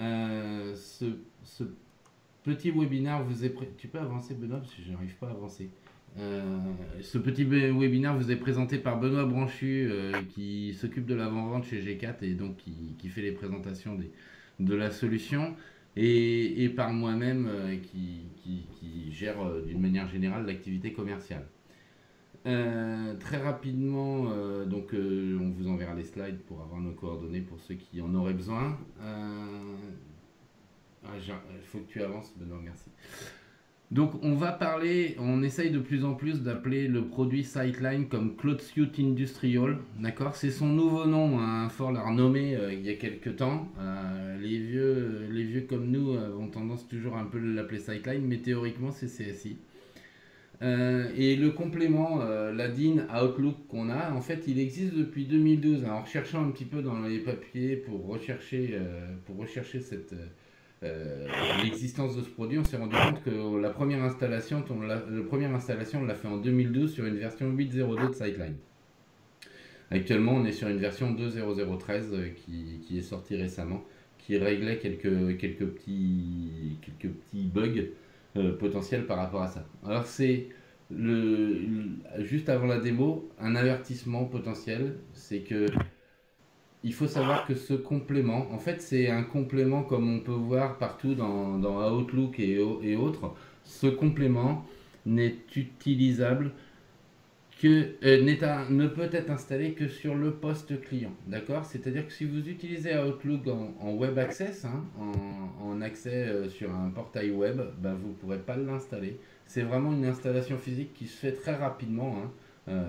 Ce petit webinaire vous est... Tu peux avancer, Benoît, parce que je n'arrive pas à avancer. Ce petit webinaire vous est présenté par Benoît Branchu, qui s'occupe de l'avant-vente chez G4 et donc qui fait les présentations de la solution, et par moi-même, qui gère d'une manière générale l'activité commerciale. Très rapidement, on vous enverra les slides pour avoir nos coordonnées pour ceux qui en auraient besoin. Il faut que tu avances, Benoît, merci. Donc on va parler, on essaye de plus en plus d'appeler le produit Sightline comme Cloud Suite Industrial, d'accord? C'est son nouveau nom, hein, Fort l'a renommé il y a quelques temps. Les vieux comme nous ont tendance toujours un peu à l'appeler Sightline, mais théoriquement c'est CSI. Et le complément, la DIN Outlook qu'on a, en fait, il existe depuis 2012. Alors, en recherchant un petit peu dans les papiers pour rechercher l'existence de ce produit, on s'est rendu compte que la première installation, on l'a fait en 2012 sur une version 8.02 de Sightline. Actuellement, on est sur une version 2.0013 qui est sortie récemment, qui réglait quelques petits bugs potentiels par rapport à ça. Alors c'est juste avant la démo, un avertissement potentiel, c'est que il faut savoir que ce complément, en fait c'est un complément comme on peut voir partout dans Outlook et autres. Ce complément n'est utilisable ne peut être installé que sur le poste client. D'accord? C'est-à-dire que si vous utilisez Outlook en web access, hein, en accès sur un portail web, ben, vous ne pourrez pas l'installer. C'est vraiment une installation physique qui se fait très rapidement, hein.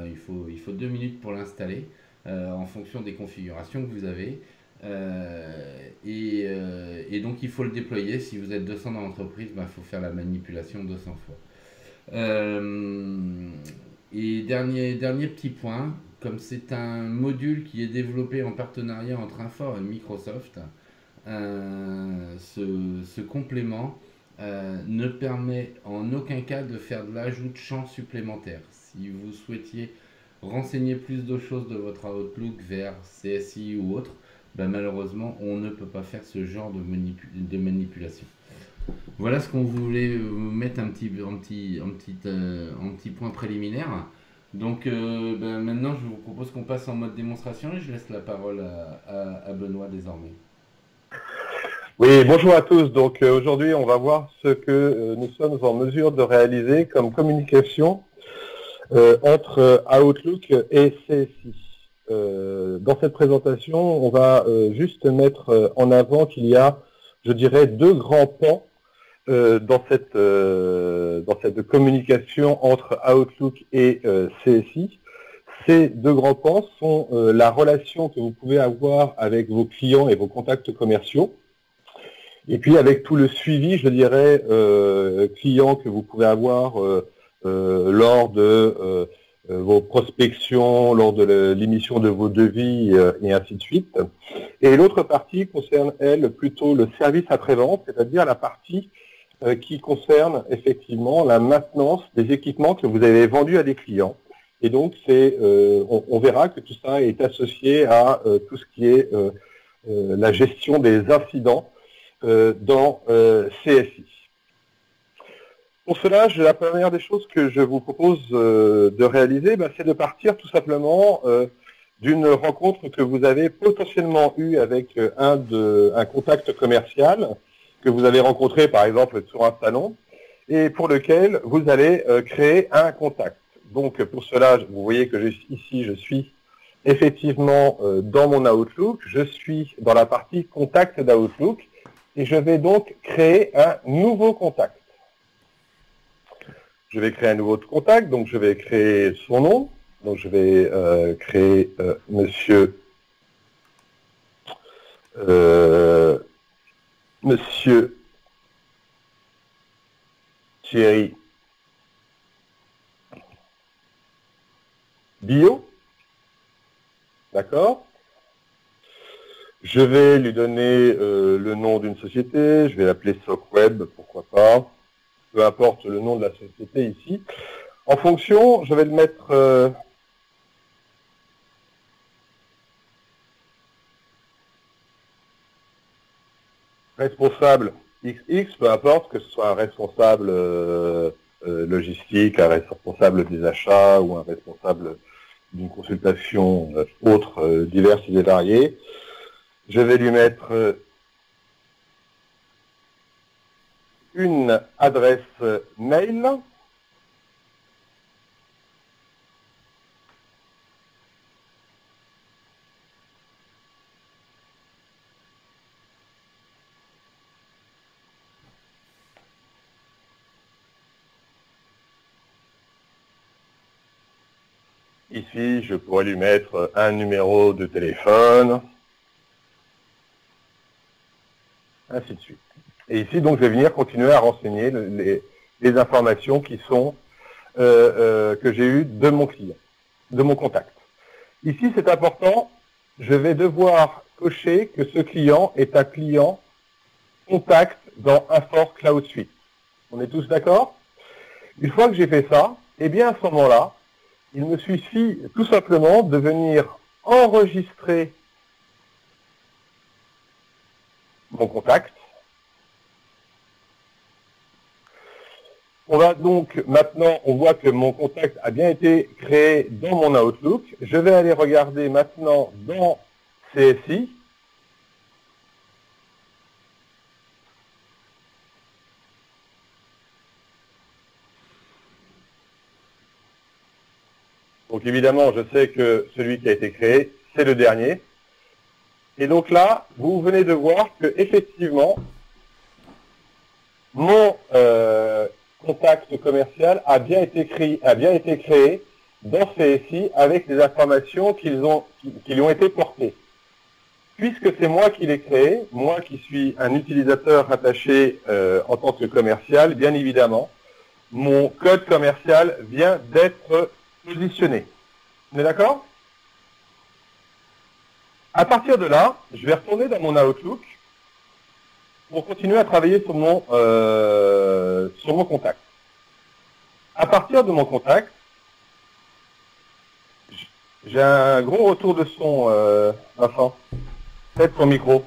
Il faut 2 minutes pour l'installer en fonction des configurations que vous avez. Et donc il faut le déployer. Si vous êtes 200 dans l'entreprise, il faut faire la manipulation 200 fois. Euh, et dernier petit point, comme c'est un module qui est développé en partenariat entre Infor et Microsoft, ce complément ne permet en aucun cas de faire de l'ajout de champs supplémentaires. Si vous souhaitiez renseigner plus de choses de votre Outlook vers CSI ou autre, ben malheureusement, on ne peut pas faire ce genre de manipulation. Voilà ce qu'on voulait mettre un petit point préliminaire. Donc maintenant, je vous propose qu'on passe en mode démonstration et je laisse la parole à Benoît désormais. Oui, bonjour à tous. Donc aujourd'hui, on va voir ce que nous sommes en mesure de réaliser comme communication entre Outlook et CSI. Dans cette présentation, on va juste mettre en avant qu'il y a, je dirais, deux grands pans dans cette communication entre Outlook et CSI. Ces deux grands pans sont la relation que vous pouvez avoir avec vos clients et vos contacts commerciaux, et puis avec tout le suivi, je dirais, client que vous pouvez avoir lors de vos prospections, lors de l'émission de vos devis et ainsi de suite. Et l'autre partie concerne, elle, plutôt le service après-vente, c'est-à-dire la partie qui concerne effectivement la maintenance des équipements que vous avez vendus à des clients. Et donc, on verra que tout ça est associé à tout ce qui est la gestion des incidents dans CSI. Pour cela, la première des choses que je vous propose de réaliser, c'est de partir tout simplement d'une rencontre que vous avez potentiellement eue avec un contact commercial que vous avez rencontré par exemple sur un salon et pour lequel vous allez créer un contact. Donc pour cela, vous voyez que ici je suis effectivement dans mon Outlook, je suis dans la partie contact d'Outlook et je vais donc créer un nouveau contact. Je vais créer un nouveau contact, donc je vais créer son nom, donc je vais créer Monsieur Thierry Bio, d'accord. Je vais lui donner le nom d'une société, je vais l'appeler SocWeb, pourquoi pas, peu importe le nom de la société ici. En fonction, je vais le mettre responsable XX, peu importe, que ce soit un responsable logistique, un responsable des achats ou un responsable d'une consultation autre, diverses et variées. Je vais lui mettre une adresse mail. Ici, je pourrais lui mettre un numéro de téléphone, ainsi de suite. Et ici, donc, je vais venir continuer à renseigner les informations qui sont que j'ai eues de mon client, de mon contact. Ici, c'est important, je vais devoir cocher que ce client est un client contact dans Infor Cloud Suite. On est tous d'accord? Une fois que j'ai fait ça, eh bien à ce moment-là, il me suffit tout simplement de venir enregistrer mon contact. On va donc maintenant, on voit que mon contact a bien été créé dans mon Outlook. Je vais aller regarder maintenant dans CSI. Donc évidemment, je sais que celui qui a été créé, c'est le dernier. Et donc là, vous venez de voir que effectivement, mon contact commercial a bien été créé dans CSI avec les informations qui lui ont été portées. Puisque c'est moi qui l'ai créé, moi qui suis un utilisateur rattaché en tant que commercial, bien évidemment, mon code commercial vient d'être positionné. On est d'accord? À partir de là, je vais retourner dans mon Outlook pour continuer à travailler sur mon contact. À partir de mon contact, j'ai un gros retour de son, Vincent. Faites ton micro.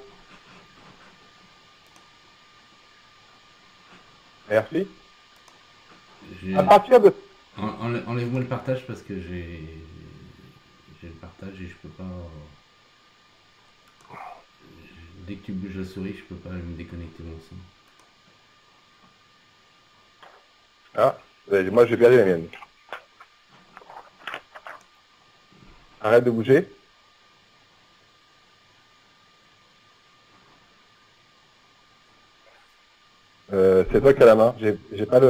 Merci. À partir de... Enlève-moi le partage parce que j'ai le partage et je peux pas... Dès que tu bouges la souris, je peux pas me déconnecter mon son. Ah, moi j'ai perdu la mienne. Arrête de bouger. C'est toi qui as la main. J'ai pas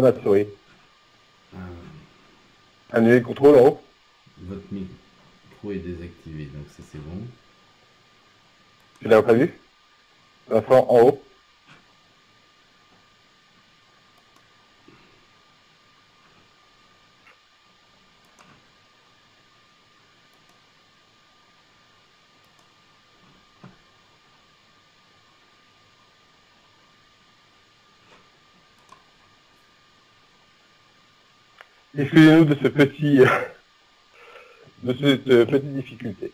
ma souris. Annuler le contrôle en haut. Votre micro est désactivé, donc ça c'est bon. Tu l'as pas vu? Vincent, en haut. Excusez-nous de ce petit, de cette petite difficulté.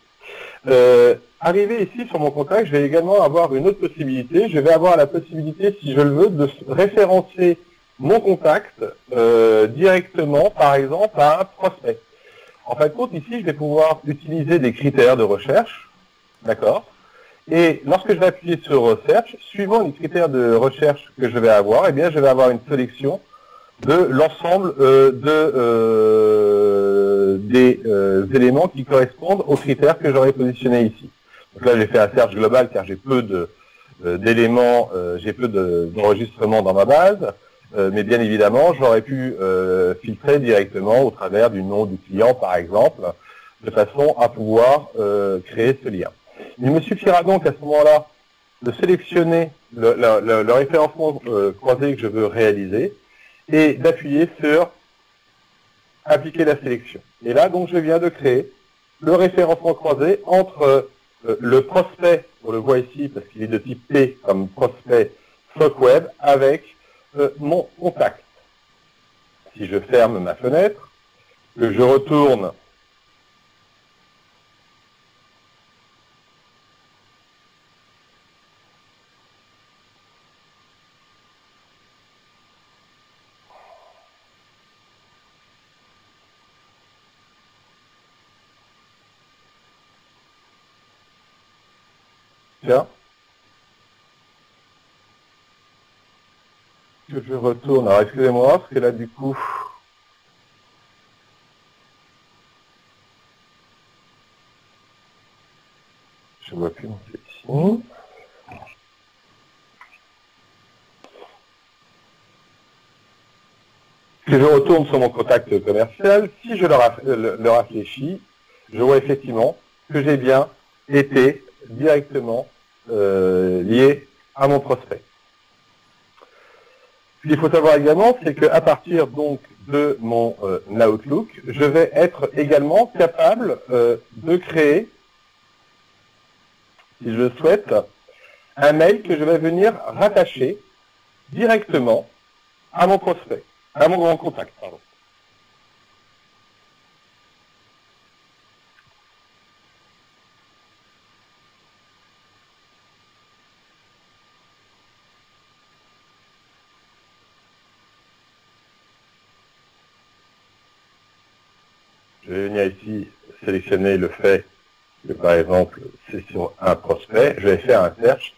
Arrivé ici sur mon contact, je vais également avoir une autre possibilité. Je vais avoir la possibilité, si je le veux, de référencer mon contact directement, par exemple, à un prospect. En fin de compte, ici, je vais pouvoir utiliser des critères de recherche, d'accord? Et lorsque je vais appuyer sur Research, suivant les critères de recherche que je vais avoir, eh bien, je vais avoir une sélection de l'ensemble des éléments qui correspondent aux critères que j'aurais positionnés ici. Donc là, j'ai fait un search global car j'ai peu d'éléments, j'ai peu d'enregistrements dans ma base, mais bien évidemment, j'aurais pu filtrer directement au travers du nom du client, par exemple, de façon à pouvoir créer ce lien. Il me suffira donc à ce moment-là de sélectionner le référencement croisé que je veux réaliser, et d'appuyer sur appliquer la sélection. Et là, donc, je viens de créer le référencement croisé entre le prospect, on le voit ici parce qu'il est de type P comme prospect SOC Web, avec mon contact. Si je ferme ma fenêtre, que je retourne Tiens. Que je retourne. Alors, excusez-moi, parce que là, du coup... Je vois plus mon ici. Que je retourne sur mon contact commercial, si je le rafraîchis, je vois effectivement que j'ai bien été directement lié à mon prospect. Ce qu'il faut savoir également, c'est qu'à partir donc de mon Outlook, je vais être également capable de créer, si je le souhaite, un mail que je vais venir rattacher directement à mon prospect, à mon grand contact, pardon. Je vais venir ici sélectionner le fait que, par exemple, c'est sur un prospect, je vais faire un search,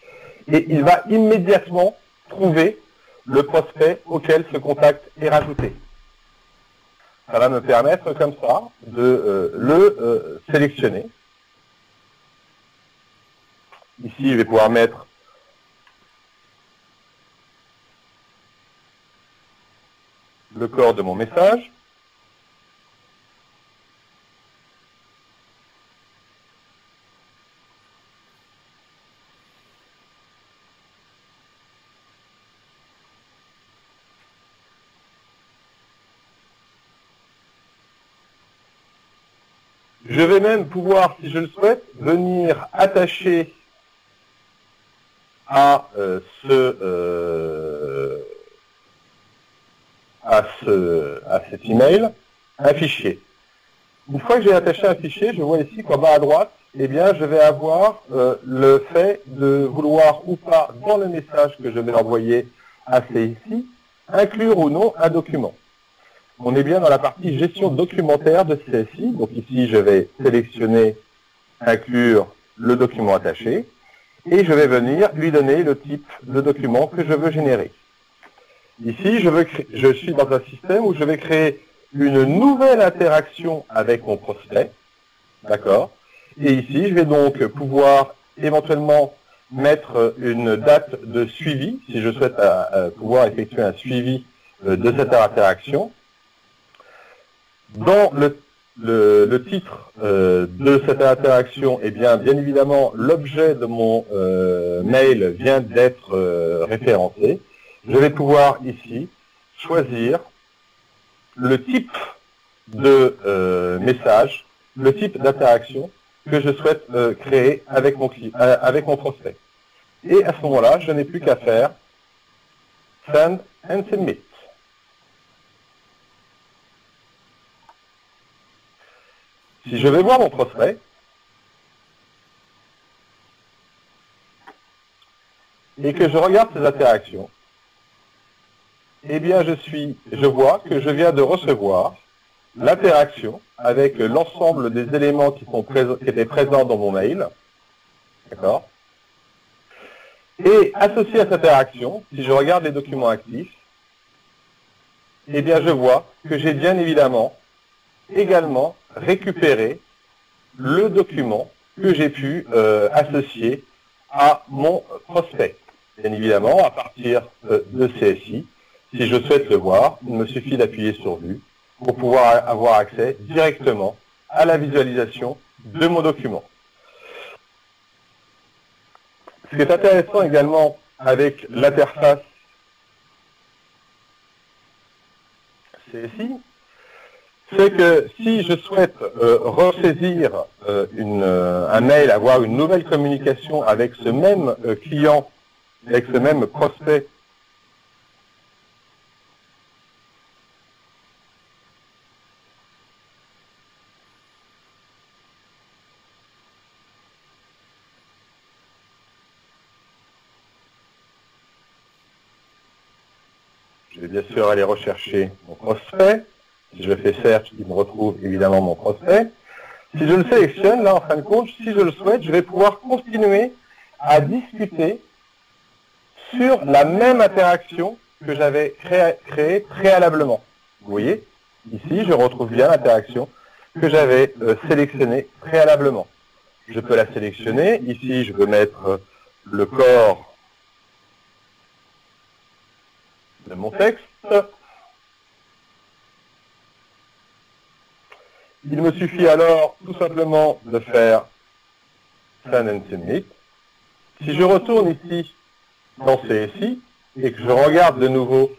et il va immédiatement trouver le prospect auquel ce contact est rajouté. Ça va me permettre comme ça de le sélectionner. Ici, je vais pouvoir mettre le corps de mon message. Je vais même pouvoir, si je le souhaite, venir attacher à cet email un fichier. Une fois que j'ai attaché un fichier, je vois ici qu'en bas à droite, eh bien, je vais avoir le fait de vouloir ou pas, dans le message que je vais envoyer à CSI, inclure ou non un document. On est bien dans la partie gestion documentaire de CSI. Donc ici, je vais sélectionner inclure le document attaché et je vais venir lui donner le type de document que je veux générer. Ici, je suis dans un système où je vais créer une nouvelle interaction avec mon prospect. D'accord. Et ici, je vais donc pouvoir éventuellement mettre une date de suivi, si je souhaite pouvoir effectuer un suivi de cette interaction. Dans le titre de cette interaction, eh bien évidemment, l'objet de mon mail vient d'être référencé. Je vais pouvoir ici choisir le type de message, le type d'interaction que je souhaite créer avec mon prospect. Et à ce moment-là, je n'ai plus qu'à faire Send and Submit. Si je vais voir mon prospect, et que je regarde ces interactions, eh bien je vois que je viens de recevoir l'interaction avec l'ensemble des éléments qui étaient présents dans mon mail. D'accord. Et associé à cette interaction, si je regarde les documents actifs, eh bien je vois que j'ai bien évidemment également récupérer le document que j'ai pu associer à mon prospect. Bien évidemment, à partir de CSI, si je souhaite le voir, il me suffit d'appuyer sur Vue pour pouvoir avoir accès directement à la visualisation de mon document. Ce qui est intéressant également avec l'interface CSI, c'est que si je souhaite ressaisir un mail, avoir une nouvelle communication avec ce même client, avec ce même prospect, je vais bien sûr aller rechercher mon prospect. Si je fais search, il me retrouve évidemment mon prospect. Si je le sélectionne, là en fin de compte, si je le souhaite, je vais pouvoir continuer à discuter sur la même interaction que j'avais créée préalablement. Vous voyez, ici, je retrouve bien l'interaction que j'avais sélectionnée préalablement. Je peux la sélectionner. Ici, je peux mettre le corps de mon texte. Il me suffit alors tout simplement de faire Send and Submit. Si je retourne ici dans CSI et que je regarde de nouveau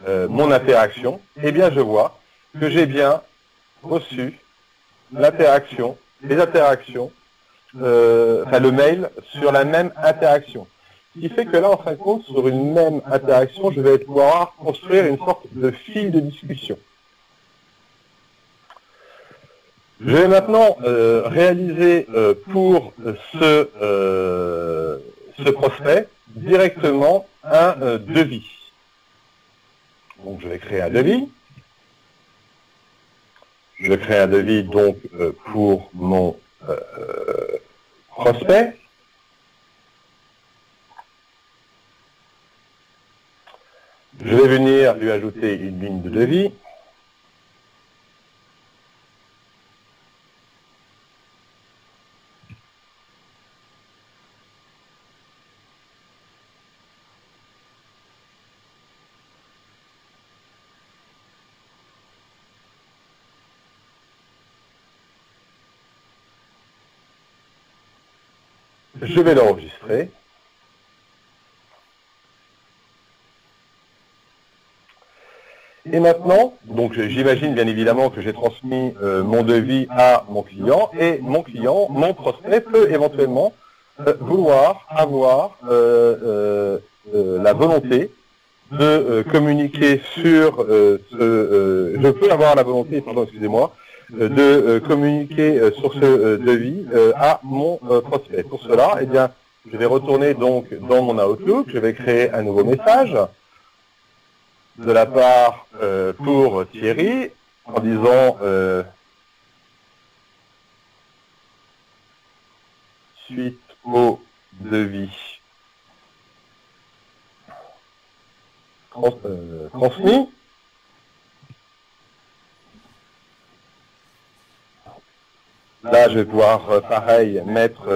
mon interaction, eh bien je vois que j'ai bien reçu l'interaction, les interactions, le mail sur la même interaction. Ce qui fait que là, en fin de compte, sur une même interaction, je vais pouvoir construire une sorte de fil de discussion. Je vais maintenant réaliser pour ce prospect directement un devis. Donc je vais créer un devis. Je crée un devis donc pour mon prospect. Je vais venir lui ajouter une ligne de devis. Je vais l'enregistrer. Et maintenant, donc j'imagine bien évidemment que j'ai transmis mon devis à mon client, et mon client, mon prospect, peut éventuellement vouloir avoir la volonté de communiquer sur je peux avoir la volonté, pardon, excusez-moi, de communiquer sur ce devis à mon prospect. Pour cela, eh bien, je vais retourner donc dans mon Outlook, je vais créer un nouveau message de la part pour Thierry en disant suite au devis transmis. Là, je vais pouvoir, pareil, mettre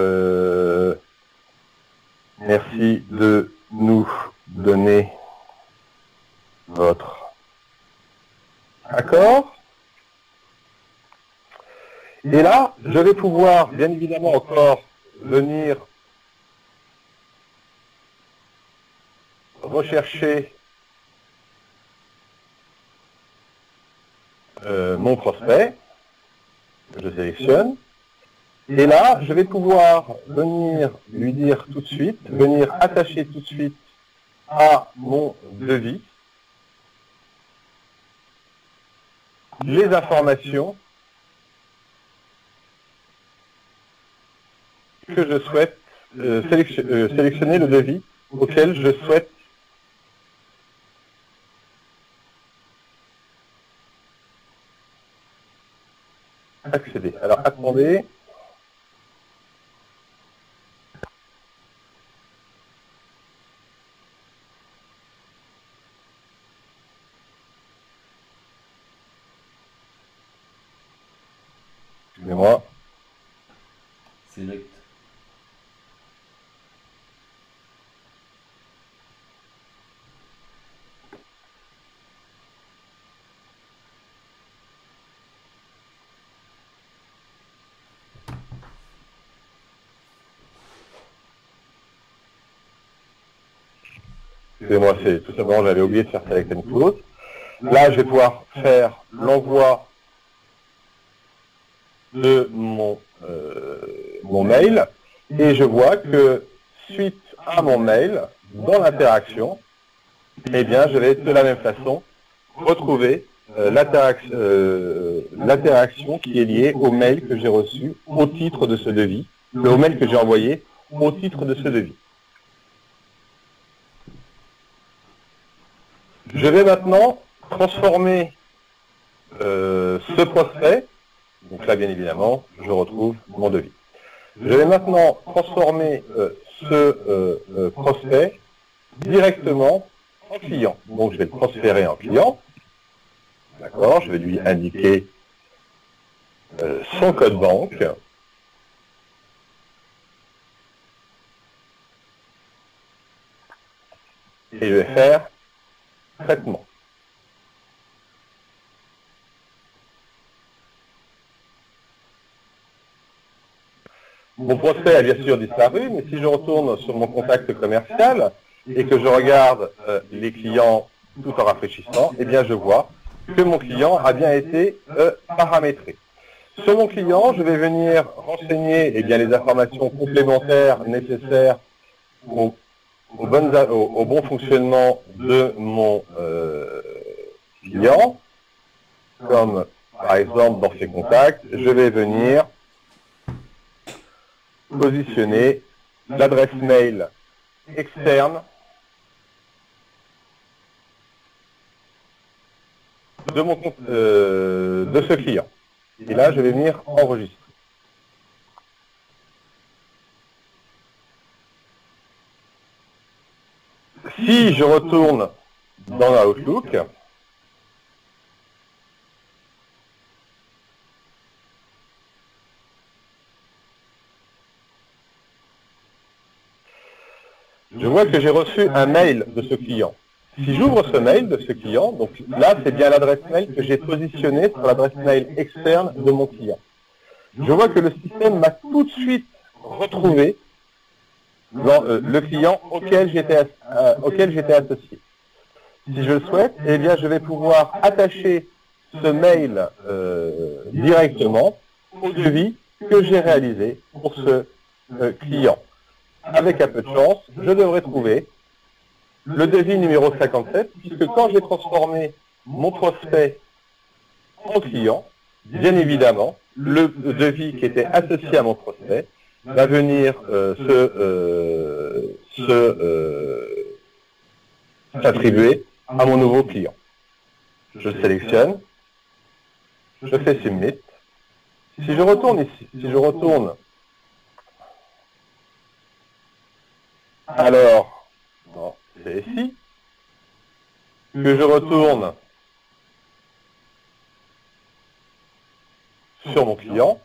merci de nous donner votre accord. Et là, je vais pouvoir, bien évidemment, encore venir rechercher mon prospect. Je sélectionne. Et là, je vais pouvoir venir lui dire tout de suite, venir attacher tout de suite à mon devis les informations que je souhaite sélectionner, le devis auquel je souhaite accéder. Alors, attendez. Excusez-moi. Select. Excusez-moi, c'est tout simplement, j'avais oublié de faire Select and Close. Là, je vais pouvoir faire l'envoi de mon mail, et je vois que suite à mon mail, dans l'interaction, eh bien, je vais de la même façon retrouver l'interaction qui est liée au mail que j'ai reçu au titre de ce devis, au mail que j'ai envoyé au titre de ce devis. Je vais maintenant transformer ce prospect. Donc là, bien évidemment, je retrouve mon devis. Je vais maintenant transformer ce prospect directement en client. Donc je vais le transférer en client. D'accord, je vais lui indiquer son code banque. Et je vais faire traitement. Mon prospect a bien sûr disparu, mais si je retourne sur mon contact commercial et que je regarde les clients tout en rafraîchissant, eh bien je vois que mon client a bien été paramétré. Sur mon client, je vais venir renseigner les informations complémentaires nécessaires au bon fonctionnement de mon client, comme par exemple dans ses contacts, je vais venir positionner l'adresse mail externe de ce client. Et là, je vais venir enregistrer. Si je retourne dans Outlook, je vois que j'ai reçu un mail de ce client. Si j'ouvre ce mail de ce client, donc là, c'est bien l'adresse mail que j'ai positionnée sur l'adresse mail externe de mon client. Je vois que le système m'a tout de suite retrouvé dans le client auquel j'étais associé. Si je le souhaite, eh bien, je vais pouvoir attacher ce mail directement au devis que j'ai réalisé pour ce client. Avec un peu de chance, je devrais trouver le devis numéro 57, puisque quand j'ai transformé mon prospect en client, bien évidemment, le devis qui était associé à mon prospect va venir s'attribuer à mon nouveau client. Je sélectionne, je fais Submit. Si je retourne ici, si je retourne, alors, c'est ici, que je retourne sur mon client,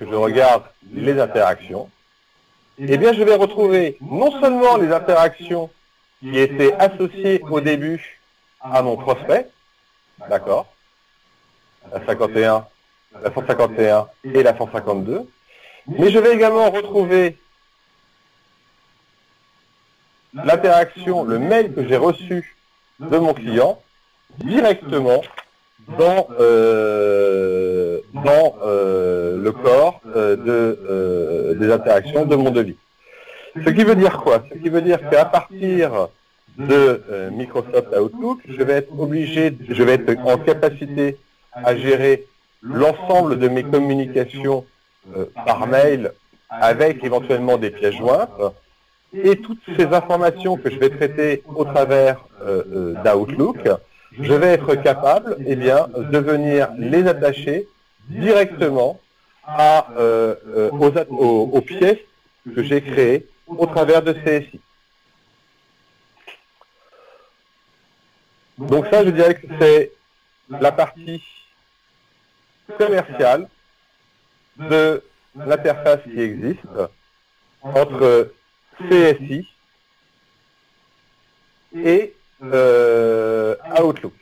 que je regarde les interactions, eh bien je vais retrouver non seulement les interactions qui étaient associées au début à mon prospect, d'accord, la 51, la 151 et la 152, mais je vais également retrouver l'interaction, le mail que j'ai reçu de mon client directement dans le corps des interactions de mon devis. Ce qui veut dire quoi? Ce qui veut dire qu'à partir de Microsoft Outlook, je vais être en capacité à gérer l'ensemble de mes communications par mail avec éventuellement des pièces jointes, et toutes ces informations que je vais traiter au travers d'Outlook, je vais être capable de venir les attacher directement aux pièces que j'ai créées au travers de CSI. Donc ça, je dirais que c'est la partie commerciale de l'interface qui existe entre CSI et Outlook.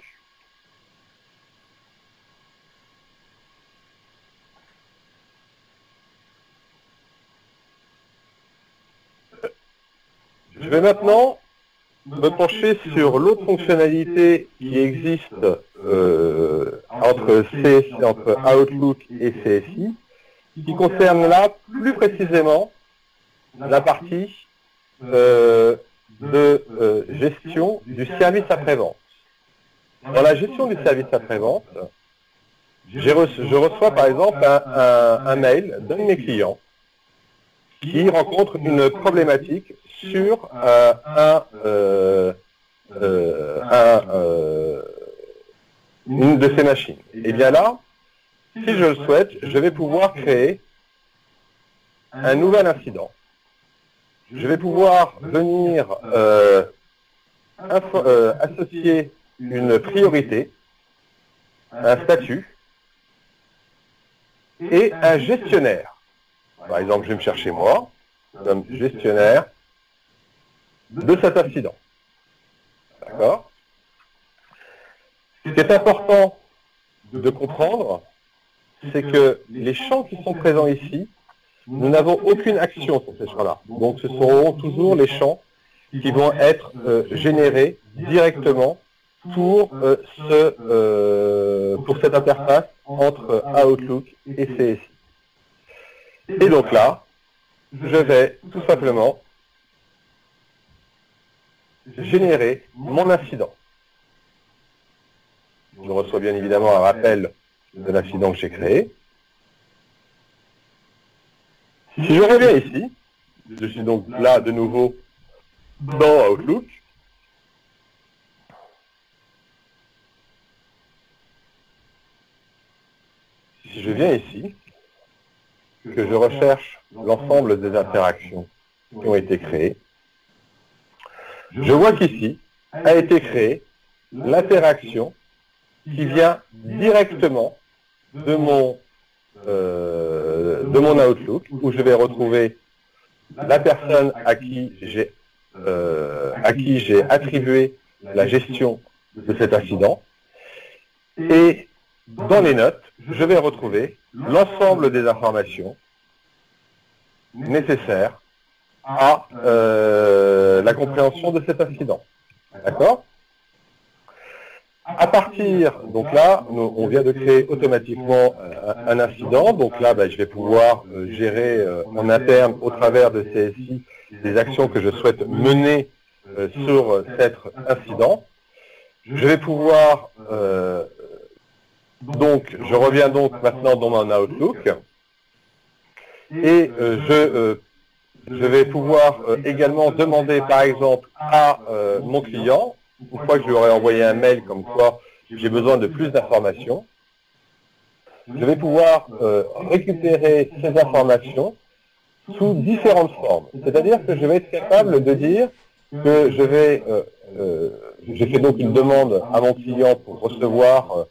Je vais maintenant me pencher sur l'autre fonctionnalité qui existe entre Outlook et CSI, qui concerne là plus précisément la partie gestion du service après-vente. Dans la gestion du service après-vente, je reçois par exemple un mail d'un de mes clients qui rencontre une problématique sur une de ces machines. Et bien là, si je le souhaite, je vais pouvoir créer un nouvel incident. Je vais pouvoir venir associer une priorité, un statut et un gestionnaire. Par exemple, je vais me chercher moi comme gestionnaire de cet incident. D'accord? Ce qui est important de comprendre, c'est que les champs qui sont présents ici, nous n'avons aucune action sur ces champs-là. Donc ce seront toujours les champs qui vont être générés directement pour cette interface entre Outlook et CSI. Et donc là, je vais tout simplement générer mon incident. Je reçois bien évidemment un rappel de l'incident que j'ai créé. Si je reviens ici, je suis donc là de nouveau dans Outlook. Si je viens ici, que je recherche l'ensemble des interactions qui ont été créées, je vois qu'ici a été créée l'interaction qui vient directement de mon Outlook, où je vais retrouver la personne à qui j'ai attribué la gestion de cet incident. Et dans les notes, je vais retrouver l'ensemble des informations nécessaires à la compréhension de cet incident. D'accord? À partir, donc là, on vient de créer automatiquement un incident. Donc là, je vais pouvoir gérer en interne, au travers de CSI, des actions que je souhaite mener sur cet incident. Je vais pouvoir, donc, je reviens donc maintenant dans mon Outlook, et je vais pouvoir également demander, par exemple, à mon client, une fois que je lui aurai envoyé un mail comme quoi j'ai besoin de plus d'informations, je vais pouvoir récupérer ces informations sous différentes formes. C'est-à-dire que je vais être capable de dire que j'ai fait donc une demande à mon client pour recevoir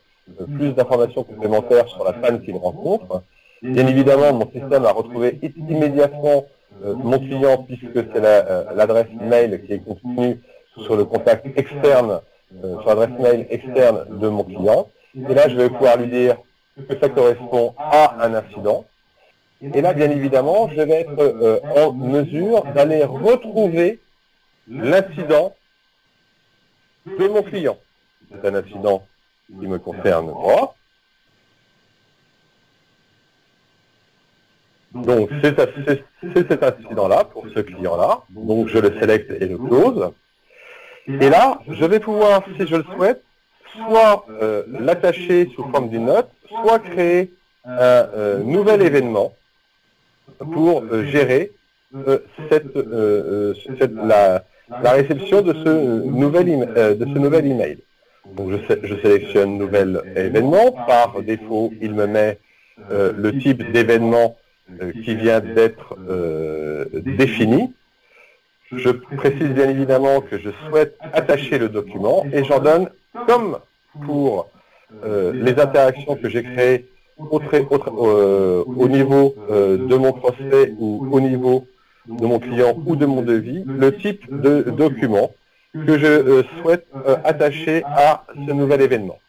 plus d'informations complémentaires sur la panne qu'il rencontre. Bien évidemment, mon système a retrouvé immédiatement mon client, puisque c'est l'adresse mail qui est contenue sur le contact externe, sur l'adresse mail externe de mon client. Et là, je vais pouvoir lui dire que ça correspond à un incident. Et là, bien évidemment, je vais être en mesure d'aller retrouver l'incident de mon client. C'est un incident qui me concerne moi. Donc, c'est cet incident-là, pour ce client-là. Donc, je le sélecte et le close. Et là, je vais pouvoir, si je le souhaite, soit l'attacher sous forme d'une note, soit créer un nouvel événement pour gérer la réception de ce nouvel email. Donc, je sélectionne nouvel événement. Par défaut, il me met le type d'événement qui vient d'être défini. Je précise bien évidemment que je souhaite attacher le document et j'en donne, comme pour les interactions que j'ai créées au niveau de mon prospect ou au niveau de mon client ou de mon devis, le type de document que je souhaite attacher à ce nouvel événement.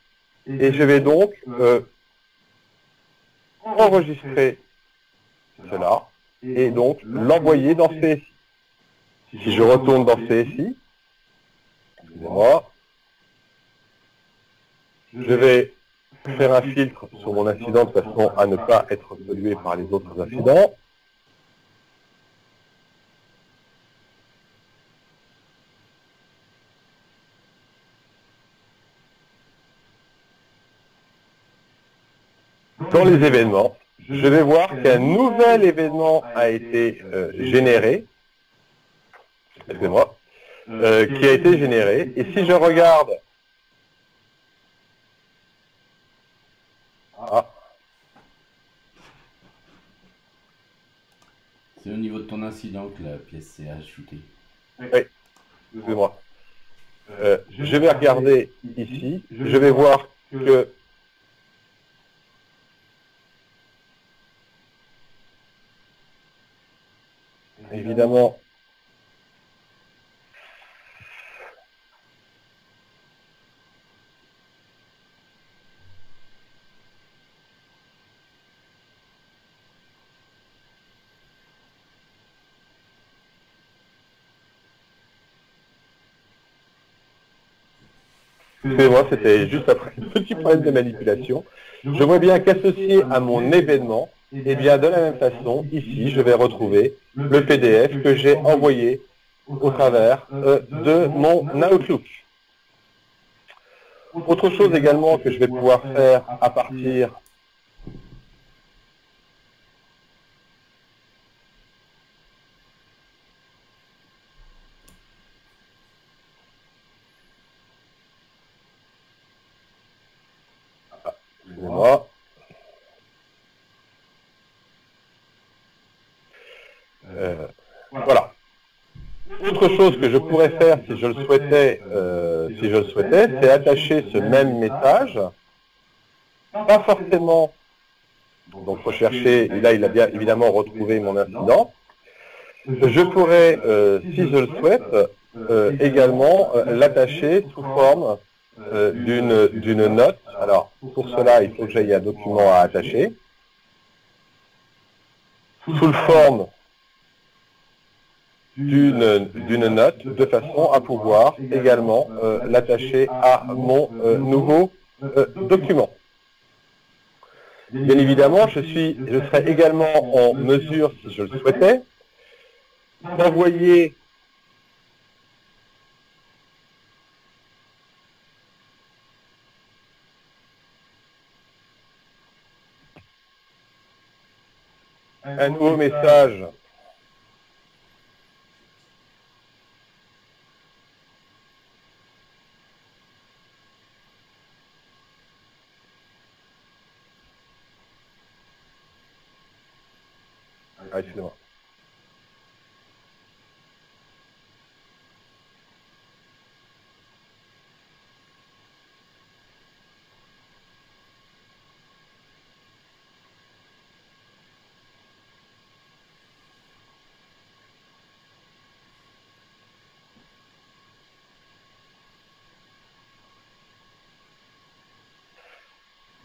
Et je vais donc enregistrer cela et donc l'envoyer dans CSI. Si je retourne dans CSI, excusez-moi, je vais faire un filtre sur mon incident de façon à ne pas être pollué par les autres incidents. Dans les événements, je vais voir qu'un nouvel événement a été généré, excusez-moi, qui a été généré. Et si je regarde, C'est au niveau de ton incident que la pièce s'est shootée. Oui, excusez-moi. Je vais regarder ici, je vais voir que évidemment excusez-moi, c'était juste après un petit problème de manipulation. Je vois bien qu'associé à mon événement, et bien de la même façon, ici, je vais retrouver le PDF que j'ai envoyé au travers de mon Outlook. Autre chose également que je vais pouvoir faire à partir excusez-moi. Voilà. Autre chose que je pourrais faire si je le souhaitais, c'est attacher ce même message. Pas forcément, donc rechercher, et là il a bien évidemment retrouvé mon incident. Je pourrais, si je le souhaite, également l'attacher sous forme d'une note. Alors, pour cela, il faut que j'aille un document à attacher. Sous forme d'une note, de façon à pouvoir également l'attacher à mon nouveau document. Bien évidemment, je serai également en mesure, si je le souhaitais, d'envoyer un nouveau message excusez-moi.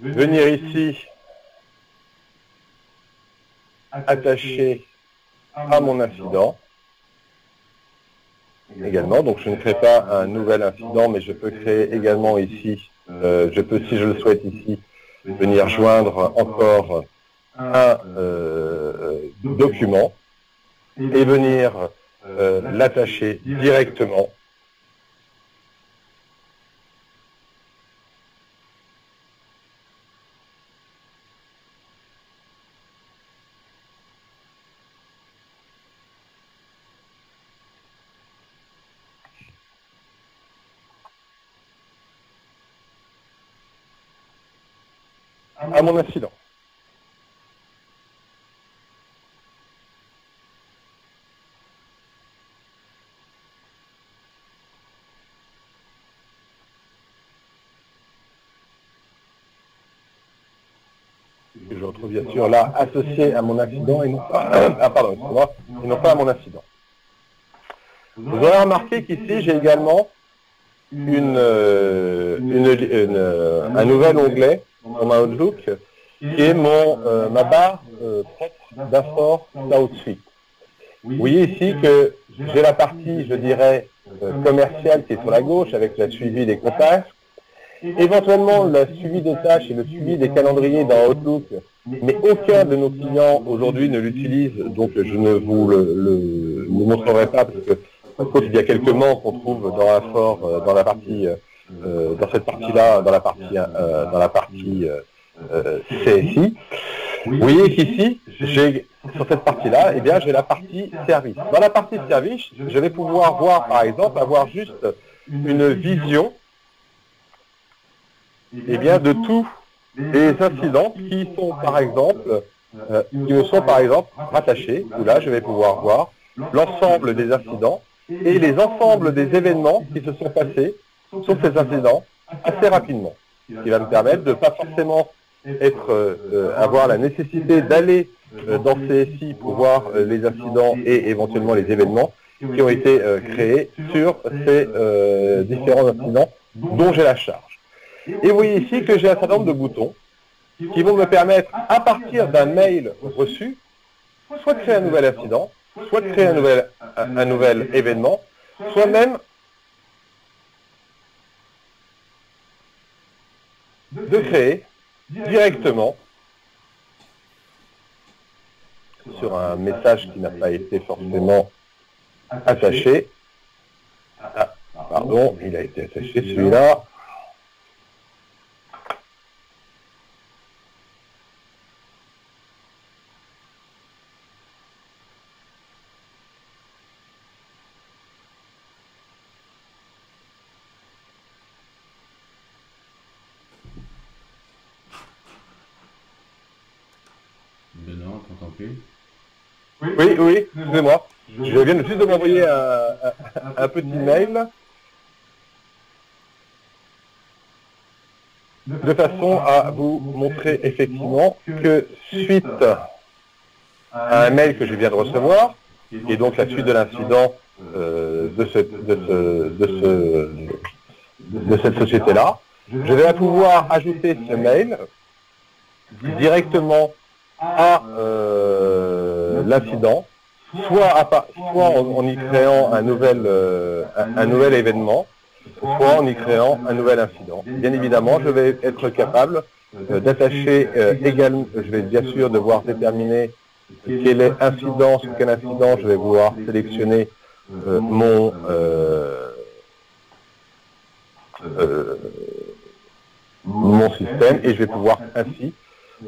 Venir ici, attaché à mon incident également. Donc je ne crée pas un nouvel incident, mais je peux créer également ici, je peux, si je le souhaite ici, venir joindre encore un document et venir l'attacher directement à mon incident. Je retrouve bien sûr là associé à mon accident et non pas, et non pas à mon incident. Vous aurez remarqué qu'ici j'ai également un nouvel onglet dans ma Outlook qui est ma barre propre d'Infor Southsuite. Vous voyez ici que j'ai la partie, je dirais, commerciale qui est sur la gauche avec le suivi des contacts, éventuellement le suivi des tâches et le suivi des calendriers dans Outlook, mais aucun de nos clients aujourd'hui ne l'utilise, donc je ne vous le montrerai pas parce que il y a quelques manques qu'on trouve dans Infor, dans la partie, dans cette partie-là, dans la partie CSI. Vous voyez qu'ici, sur cette partie-là, eh bien, j'ai la partie service. Dans la partie service, je vais pouvoir voir, par exemple, avoir juste une vision, eh bien, de tous les incidents qui sont, par exemple, qui me sont par exemple rattachés, où là je vais pouvoir voir l'ensemble des incidents et les ensembles des événements qui se sont passés sur ces incidents assez rapidement. Ce qui va me permettre de ne pas forcément avoir la nécessité d'aller dans CSI pour voir les incidents et éventuellement les événements qui ont été créés sur ces différents incidents dont j'ai la charge. Et vous voyez ici que j'ai un certain nombre de boutons qui vont me permettre, à partir d'un mail reçu, soit de créer un nouvel incident, soit de créer un nouvel événement, soit même de créer directement sur un message qui n'a pas été forcément attaché. Ah, pardon, il a été attaché celui-là. Benoît, on t'entend plus. Oui, excusez-moi. Je viens juste de m'envoyer un petit mail de façon à vous montrer effectivement que suite à un mail que je viens de recevoir, et donc la suite de l'incident de cette société-là, je vais pouvoir ajouter ce mail directement à l'incident, soit en y créant un nouvel événement, soit en y créant un nouvel incident. Bien évidemment, je vais être capable d'attacher également, je vais bien sûr devoir déterminer quel est incident, sur quel incident je vais vouloir sélectionner mon système, et je vais pouvoir ainsi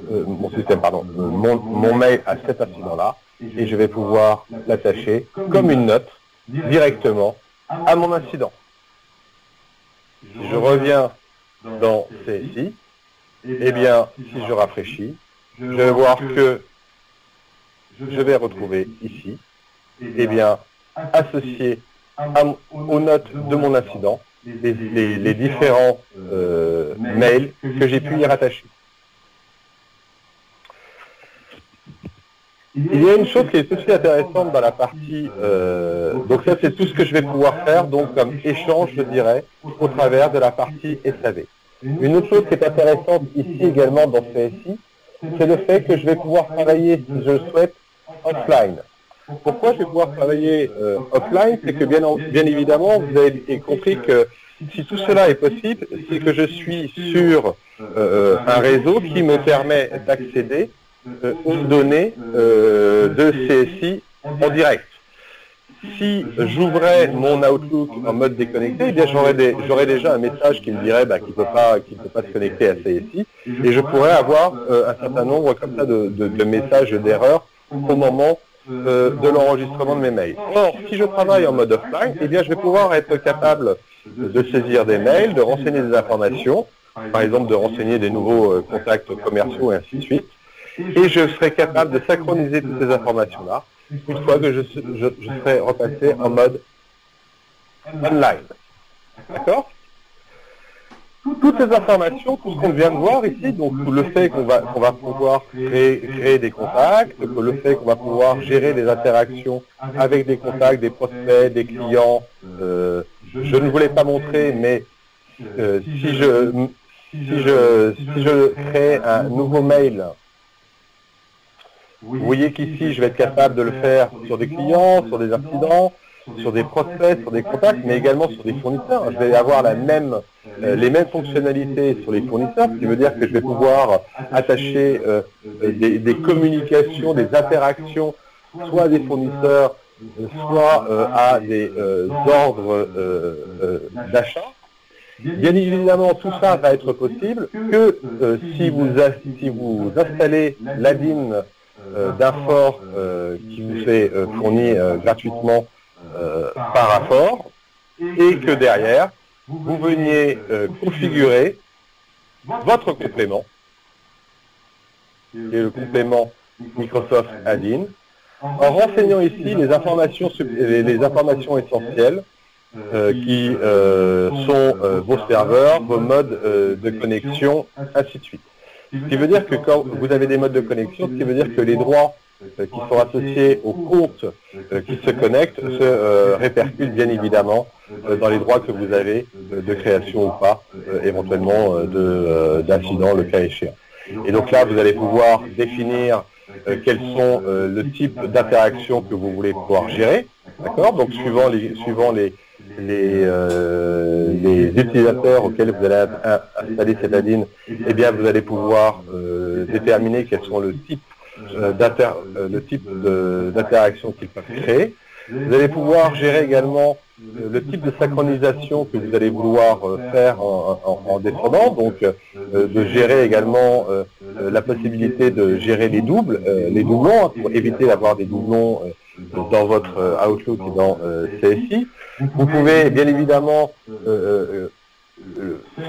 mon mail à cet incident-là, et je vais pouvoir l'attacher comme une note directement à mon incident. Si je reviens dans CSI, eh bien, si je rafraîchis, je vais voir que je vais retrouver ici, eh bien, associé aux notes de mon incident, les différents mails que j'ai pu y rattacher. Il y a une chose qui est aussi intéressante dans la partie, donc ça c'est tout ce que je vais pouvoir faire, donc comme échange, je dirais, au travers de la partie SAV. Une autre chose qui est intéressante ici également dans CSI, c'est le fait que je vais pouvoir travailler, si je le souhaite, offline. Pourquoi je vais pouvoir travailler offline? C'est que bien évidemment, vous avez compris que si tout cela est possible, c'est que je suis sur un réseau qui me permet d'accéder aux données de CSI en direct. Si j'ouvrais mon Outlook en mode déconnecté, eh bien j'aurais déjà un message qui me dirait qu'il ne peut pas se connecter à CSI, et je pourrais avoir un certain nombre comme ça de messages d'erreur au moment de l'enregistrement de mes mails. Or, si je travaille en mode offline, eh bien je vais pouvoir être capable de saisir des mails, de renseigner des informations, par exemple de renseigner des nouveaux contacts commerciaux et ainsi de suite. Et je serai capable de synchroniser toutes ces informations-là une fois que je serai repassé en mode online. D'accord? Toutes ces informations, tout ce qu'on vient de voir ici, donc le fait qu'on va pouvoir créer des contacts, le fait qu'on va pouvoir gérer des interactions avec des contacts, des prospects, des clients, je ne voulais pas montrer, mais si je crée un nouveau mail, vous voyez qu'ici, je vais être capable de le faire sur des clients, sur des incidents, sur des prospects, sur des contacts, mais également sur des fournisseurs. Je vais avoir les mêmes fonctionnalités sur les fournisseurs, ce qui veut dire que je vais pouvoir attacher des communications, des interactions, soit à des fournisseurs, soit à des ordres d'achat. Bien évidemment, tout ça va être possible que si vous installez l'add-in d'Infor qui vous est fourni gratuitement par Infor, et que derrière, vous veniez configurer votre complément, qui est le complément Microsoft Add-in, en renseignant ici les informations essentielles qui sont vos serveurs, vos modes de connexion, ainsi de suite. Ce qui veut dire que quand vous avez des modes de connexion, ce qui veut dire que les droits qui sont associés aux comptes qui se connectent se répercutent bien évidemment dans les droits que vous avez de création ou pas, éventuellement d'incidents le cas échéant. Et donc là, vous allez pouvoir définir quels sont le type d'interaction que vous voulez pouvoir gérer, d'accord? Donc suivant les utilisateurs auxquels vous allez installer cet add-in, eh bien vous allez pouvoir déterminer quels sont le type d'interaction qu'ils peuvent créer. Vous allez pouvoir gérer également le type de synchronisation que vous allez vouloir faire en descendant, donc de gérer également la possibilité de gérer les doublons, hein, pour éviter d'avoir des doublons dans votre Outlook et dans CSI. Vous pouvez bien évidemment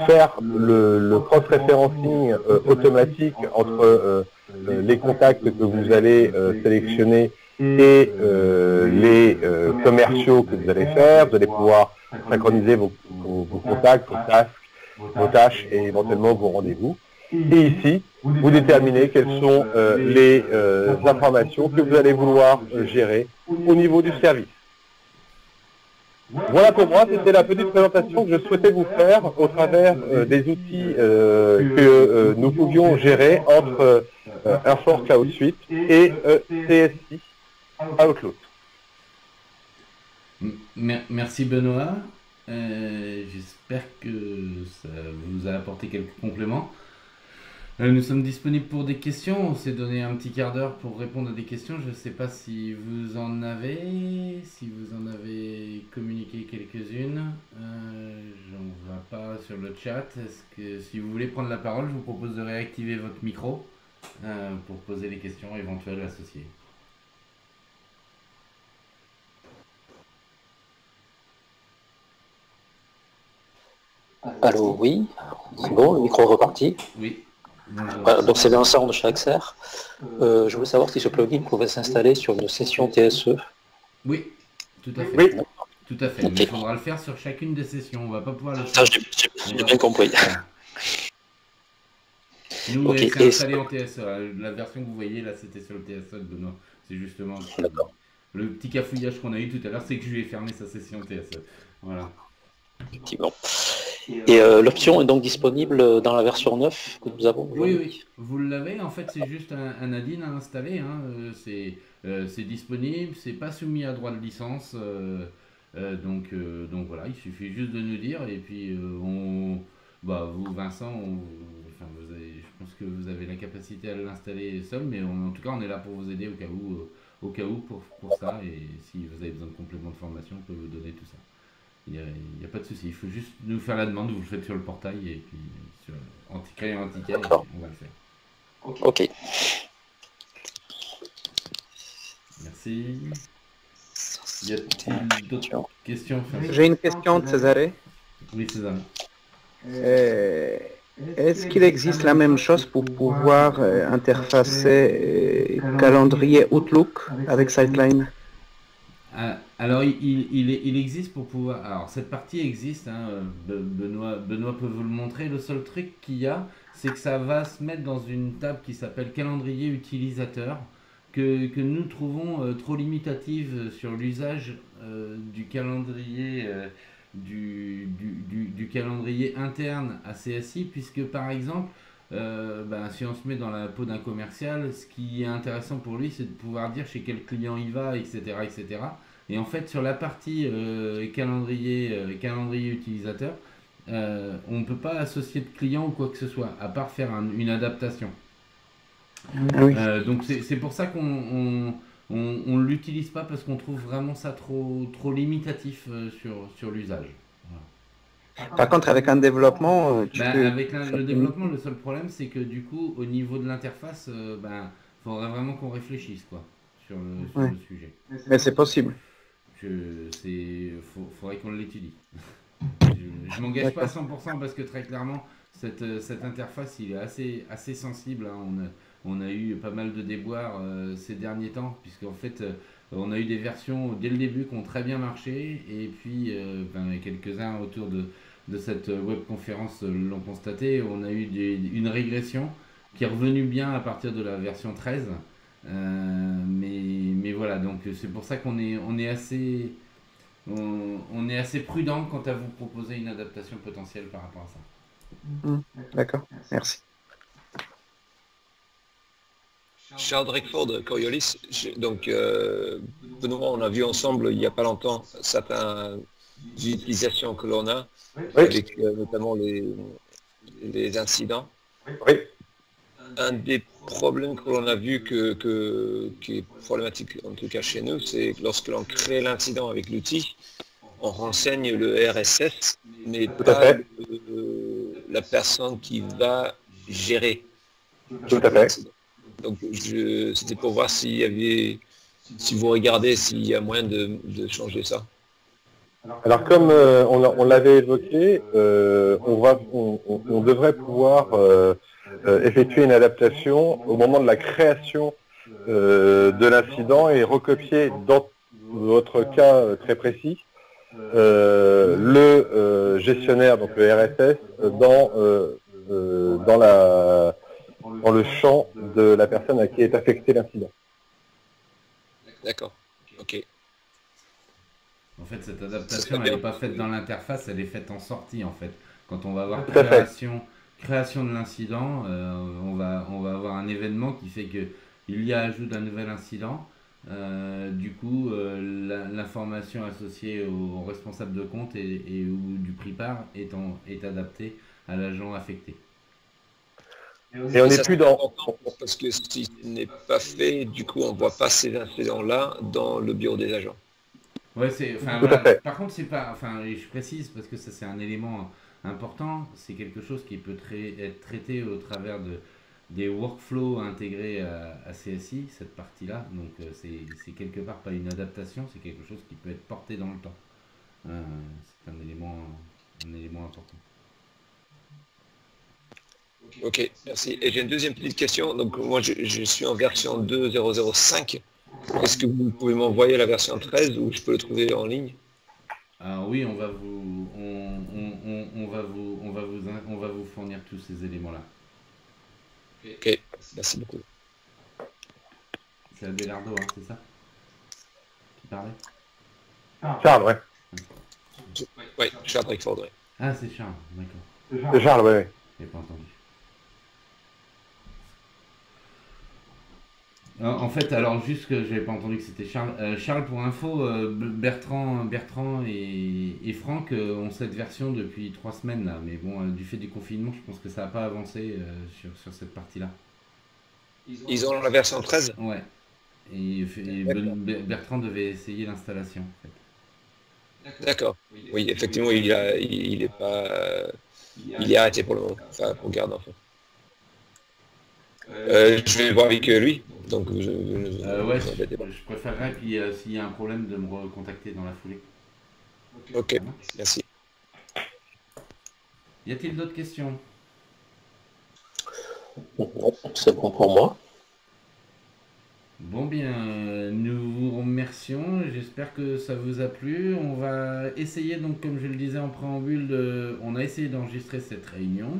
faire le cross-referencing automatique entre les contacts que vous allez sélectionner et les commerciaux que vous allez faire. Vous allez pouvoir synchroniser vos contacts, vos tâches et éventuellement vos rendez-vous. Et ici, vous déterminez quelles sont les informations que vous allez vouloir gérer au niveau du service. Voilà pour moi, c'était la petite présentation que je souhaitais vous faire au travers des outils que nous pouvions gérer entre Airforce Cloud Suite et CSI Outlook. Merci Benoît. J'espère que ça vous a apporté quelques compléments. Nous sommes disponibles pour des questions. On s'est donné un petit quart d'heure pour répondre à des questions. Je ne sais pas si vous en avez communiqué quelques-unes. J'en vois pas sur le chat. Est-ce que si vous voulez prendre la parole, je vous propose de réactiver votre micro pour poser les questions éventuelles associées. Allô, oui, c'est bon, le micro reparti. Oui. Voilà, donc c'est Vincent de chez Axer. Je voulais savoir si ce plugin pouvait s'installer sur une session TSE. Oui, tout à fait. Oui. Tout à fait. Okay. Mais il faudra le faire sur chacune des sessions. On ne va pas pouvoir le faire. Ça, j'ai bien compris. Nous, okay. C'est installé en TSE. La version que vous voyez là, c'était sur le TSE de Benoît. C'est justement le petit cafouillage qu'on a eu tout à l'heure, c'est que je lui ai fermé sa session TSE. Voilà. Effectivement. Et l'option est donc disponible dans la version 9 que nous avons aujourd'hui. Oui, vous l'avez. En fait, c'est juste un add-in à installer. Hein. C'est disponible. C'est pas soumis à droit de licence. Donc voilà, il suffit juste de nous dire. Et puis, vous, Vincent, je pense que vous avez la capacité à l'installer seul. Mais en tout cas, on est là pour vous aider au cas où pour ça. Et si vous avez besoin de compléments de formation, on peut vous donner tout ça. Il n'y a pas de souci, il faut juste nous faire la demande, vous le faites sur le portail et puis créer un ticket, on va le faire. Ok. Merci. Y a-t-il d'autres questions? J'ai une question de Césaré. Oui, Césaré. Est-ce qu'il existe la même chose pour pouvoir interfacer calendrier Outlook avec Sightline? Alors, il existe pour pouvoir... Alors, cette partie existe, hein, Benoît peut vous le montrer. Le seul truc qu'il y a, c'est que ça va se mettre dans une table qui s'appelle calendrier utilisateur, que nous trouvons trop limitative sur l'usage du calendrier du calendrier interne à CSI, puisque par exemple, si on se met dans la peau d'un commercial, ce qui est intéressant pour lui, c'est de pouvoir dire chez quel client il va, etc. etc. Et en fait, sur la partie calendrier utilisateur, on ne peut pas associer de client ou quoi que ce soit, à part faire une adaptation. Oui. Donc c'est pour ça qu'on ne l'utilise pas, parce qu'on trouve vraiment ça trop limitatif sur l'usage. Voilà. Par contre, avec un développement, avec le développement, le seul problème, c'est que du coup, au niveau de l'interface, faudrait vraiment qu'on réfléchisse sur le sujet. Mais c'est possible. Faudrait qu'on l'étudie. Je m'engage pas à 100% parce que très clairement, cette interface, il est assez sensible. Hein. on a eu pas mal de déboires ces derniers temps, puisqu'en fait, on a eu des versions dès le début qui ont très bien marché, et puis quelques-uns autour de cette webconférence l'ont constaté, on a eu une régression qui est revenue bien à partir de la version 13. Mais voilà, donc c'est pour ça qu'on est assez prudent quant à vous proposer une adaptation potentielle par rapport à ça. D'accord, merci. Charles Drickford, Coriolis. Donc, Benoît, on a vu ensemble il n'y a pas longtemps certaines utilisations que l'on a, avec notamment les incidents. Oui. Un des problèmes que l'on a vu qui est problématique, en tout cas chez nous, c'est que lorsque l'on crée l'incident avec l'outil, on renseigne le RSS, mais pas la personne qui va gérer. Tout à fait. Donc c'était pour voir s'il y avait, si vous regardez s'il y a moyen de changer ça. Alors comme on l'avait évoqué, on devrait pouvoir effectuer une adaptation au moment de la création de l'incident et recopier dans votre cas très précis le gestionnaire, donc le RSS, dans le champ de la personne à qui est affecté l'incident. D'accord, ok. En fait, cette adaptation, elle n'est pas faite dans l'interface, elle est faite en sortie, en fait. Quand on va avoir création de l'incident, on va avoir un événement qui fait qu'il y a ajout d'un nouvel incident. Du coup, l'information associée au responsable de compte et du prépare est adaptée à l'agent affecté. Et on n'est plus dans... Parce que si ce n'est pas fait, du coup, on ne voit pas ces incidents-là dans le bureau des agents. Ouais, voilà. Par contre, c'est pas... je précise, parce que ça, c'est un élément important, c'est quelque chose qui peut être traité au travers des workflows intégrés à CSI, cette partie-là. Donc, c'est quelque part pas une adaptation, c'est quelque chose qui peut être porté dans le temps. C'est un élément important. Ok, merci. Et j'ai une deuxième petite question. Donc moi, je suis en version 2.0.0.5. Est-ce que vous pouvez m'envoyer la version 13 ou je peux le trouver en ligne? Alors oui, on va vous fournir tous ces éléments-là. Ok, merci beaucoup. C'est Abelardo, hein, c'est ça qui parlait? Charles, ouais. Oui, Charles Drickford, ouais. Ah, c'est Charles, d'accord. C'est Charles, ouais. Je n'ai pas entendu. En fait, alors juste que j'avais pas entendu que c'était Charles. Charles, pour info, Bertrand et Franck ont cette version depuis 3 semaines là, mais bon, du fait du confinement, je pense que ça n'a pas avancé sur cette partie-là. Ils ont la version 13? Ouais. Et Bertrand devait essayer l'installation. En fait. D'accord. Oui, effectivement, il est arrêté pour le moment. Enfin, pour garde enfin. Je vais voir avec lui. Donc, je préférerais, puis s'il y a un problème, de me recontacter dans la foulée. Ok, merci. Y a-t-il d'autres questions? C'est bon pour moi. Bon bien, nous vous remercions, j'espère que ça vous a plu. On va essayer, donc comme je le disais en préambule, on a essayé d'enregistrer cette réunion.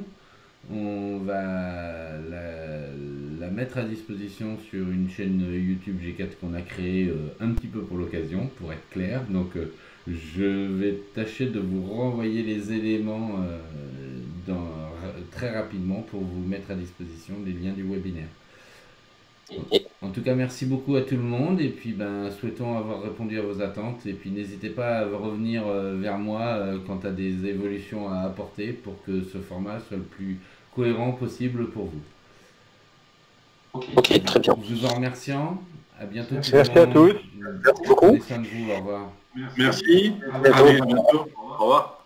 On va la mettre à disposition sur une chaîne YouTube G4 qu'on a créée un petit peu pour l'occasion, pour être clair. Donc je vais tâcher de vous renvoyer les éléments très rapidement pour vous mettre à disposition les liens du webinaire. En tout cas, merci beaucoup à tout le monde et puis souhaitons avoir répondu à vos attentes et puis n'hésitez pas à revenir vers moi quant à des évolutions à apporter pour que ce format soit le plus cohérent possible pour vous. Ok, très bien. Je vous en remerciant. À bientôt. Merci à tous. Merci beaucoup. Prenez soin de vous. Au revoir. Merci. À bientôt. Au revoir.